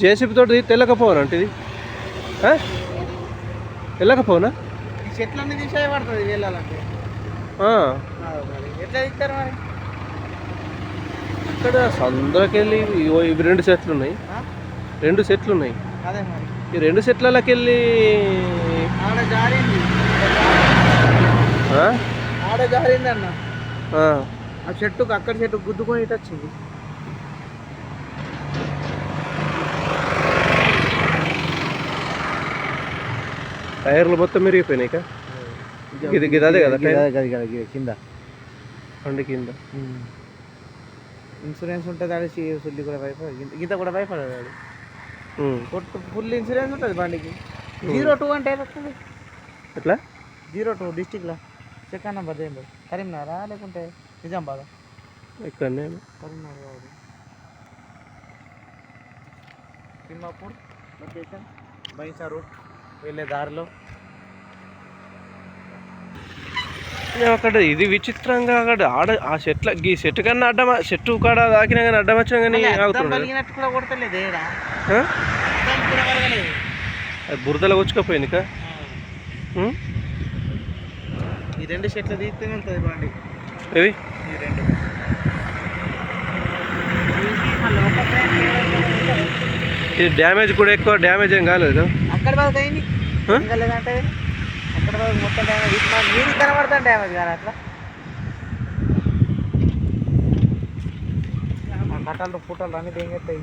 JCB తోటి తెల్లకపోవనా అంటే ఇది వెళ్ళకపోనా ఈ చెట్లన్నీ తీసే పడుతుంది వెళ్ళాలంటే. ఎట్లా తీస్తారు మరి? ఇక్కడ సందులోకెళ్ళి ఇవి 2 సెట్లు ఉన్నాయి, 2 సెట్లు ఉన్నాయి. అదే మరి ఈ 2 సెట్లకి వెళ్ళి ఆడ జారింది, ఆడ జారింది అన్న. ఆ చెట్టుకు అక్కడ చెట్టు గుద్దుకొని ఇటు వచ్చింది. టైర్లు మొత్తం మెరిగిపోయినాయి. ఇది ఇది అదే కదా కింద బండి కింద ఇన్సూరెన్స్ ఉంటుంది. అది సుల్లి కూడా భయపడదు, గీత కూడా భయపడదు. అది ఫుల్ ఇన్సూరెన్స్ ఉంటుంది బండికి. 02 అంటే వస్తుంది ఎట్లా? 02 డిస్టిక్లో సెకండ్ నెంబర్ దేంట్లో కరీంనగరా లేకుంటే నిజామాబాద్? ఇక్కడనే కరీంనగర్ కాదు, తిమ్మాపూర్ లొకేషన్, బైసా రోడ్ వెళ్ళే దారిలో. అక్కడ ఇది విచిత్రంగా అక్కడ ఆ చెట్ల ఈ చెట్టు కన్నా అడ్డం, చెట్టు కాడ దాకినా కానీ అడ్డం వచ్చినా కానీ ఆగుతున్నాడు. కూడా కొడతలేదు, అది బురదలో వచ్చుకోపోయింది. ఈ 2 చెట్లు తీస్తూనే ఉంటుంది బండి. ఏవి ఈ 2 ఇది డ్యామేజ్ కూడా ఎక్కువ డ్యామేజ్ ఏం కాలేదు. అక్కడ బాగా అయింది లేదంటే అక్కడ మొత్తం డ్యామేజ్. నీకు కనబడతాను డ్యామేజ్ కానీ అట్లా కట్టాలు ఫోటోలు అన్నీ దేంగెత్తాయి.